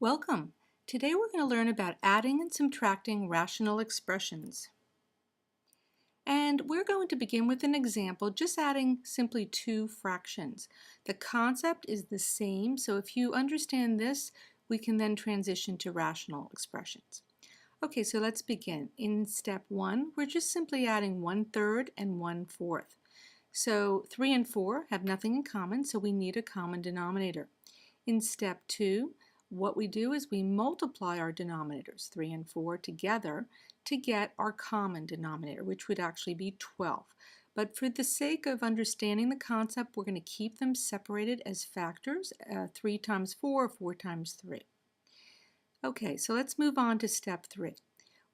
Welcome! Today we're going to learn about adding and subtracting rational expressions. And we're going to begin with an example, just adding simply two fractions. The concept is the same, so if you understand this, we can then transition to rational expressions. Okay, so let's begin. In step 1, we're just simply adding 1/3 and 1/4. So 3 and 4 have nothing in common, so we need a common denominator. In step 2, what we do is we multiply our denominators, 3 and 4, together to get our common denominator, which would actually be 12. But for the sake of understanding the concept, we're going to keep them separated as factors, 3 times 4, 4 times 3. Okay, so let's move on to step 3.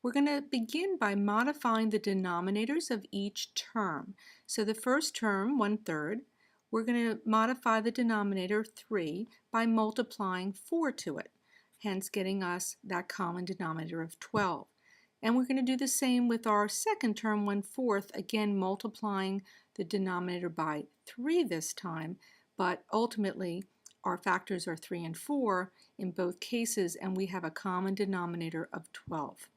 We're going to begin by modifying the denominators of each term. So the first term, 1/3, we're going to modify the denominator 3 by multiplying 4 to it, hence getting us that common denominator of 12. And we're going to do the same with our second term, 1/4, again multiplying the denominator by 3 this time, but ultimately our factors are 3 and 4 in both cases, and we have a common denominator of 12.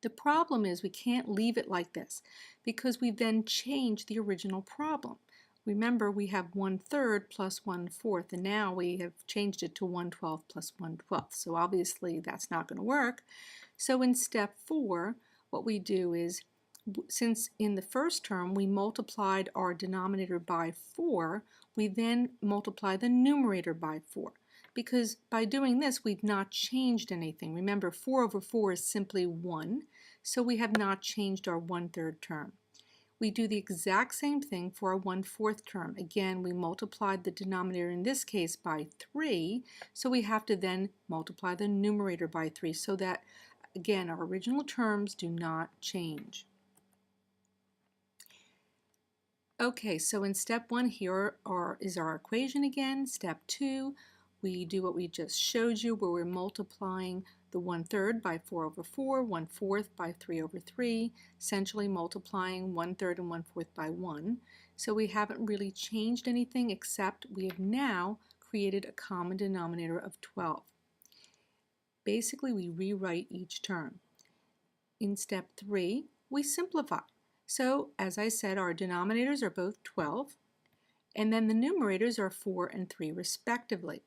The problem is we can't leave it like this because we then change the original problem. Remember, we have 1/3 plus 1/4, and now we have changed it to 1/12 plus 1/12. So obviously that's not going to work. So in step 4, what we do is, since in the first term we multiplied our denominator by 4, we then multiply the numerator by 4. Because by doing this, we've not changed anything. Remember, 4 over 4 is simply 1, so we have not changed our 1/3 term. We do the exact same thing for our 1/4 term. Again, we multiplied the denominator in this case by 3, so we have to then multiply the numerator by 3 so that, again, our original terms do not change. Okay, so in step 1 here is our equation again. Step 2, we do what we just showed you, where we're multiplying the 1/3 by 4 over 4, 1/4 by 3 over 3, essentially multiplying 1/3 and 1/4 by 1. So we haven't really changed anything, except we have now created a common denominator of 12. Basically, we rewrite each term. In step 3, we simplify. So, as I said, our denominators are both 12, and then the numerators are 4 and 3 respectively.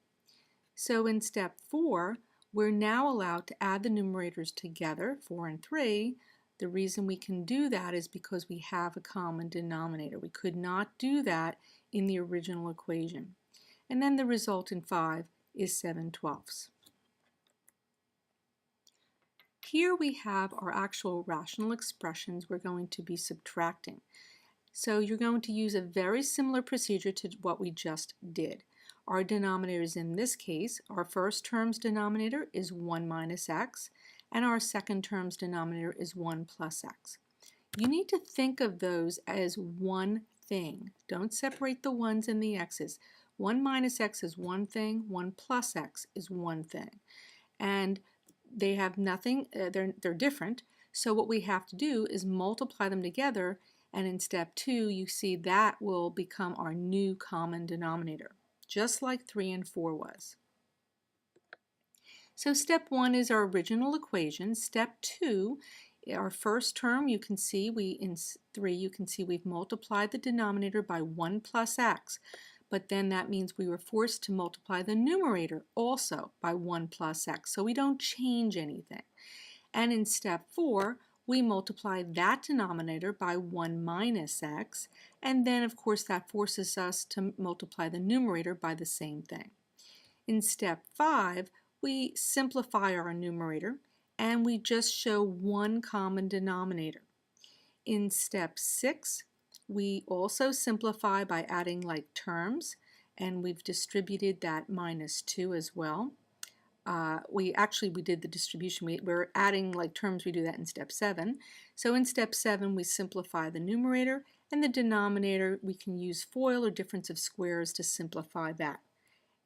So in step 4, we're now allowed to add the numerators together, 4 and 3. The reason we can do that is because we have a common denominator. We could not do that in the original equation. And then the result in 5 is 7/12. Here we have our actual rational expressions we're going to be subtracting. So you're going to use a very similar procedure to what we just did. Our denominators in this case, our first term's denominator is 1 minus x, and our second term's denominator is 1 plus x. You need to think of those as one thing. Don't separate the 1's and the x's. 1 minus x is one thing, 1 plus x is one thing. And they have nothing, they're different, so what we have to do is multiply them together, and in step 2 you see that will become our new common denominator, just like 3 and 4 was. So step 1 is our original equation. Step 2, our first term, you can see in 3 you can see we've multiplied the denominator by 1 plus x. But then that means we were forced to multiply the numerator also by 1 plus x, so we don't change anything. And in step 4, we multiply that denominator by 1 minus x, and then of course that forces us to multiply the numerator by the same thing. In step 5, we simplify our numerator, and we just show one common denominator. In step 6, we also simplify by adding like terms, and we've distributed that -2 as well. We did the distribution. We're adding like terms. We do that in step 7. So in step 7, we simplify the numerator, and the denominator, we can use FOIL or difference of squares to simplify that.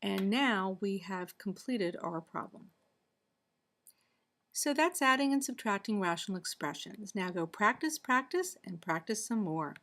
And now we have completed our problem. So that's adding and subtracting rational expressions. Now go practice, practice, and practice some more.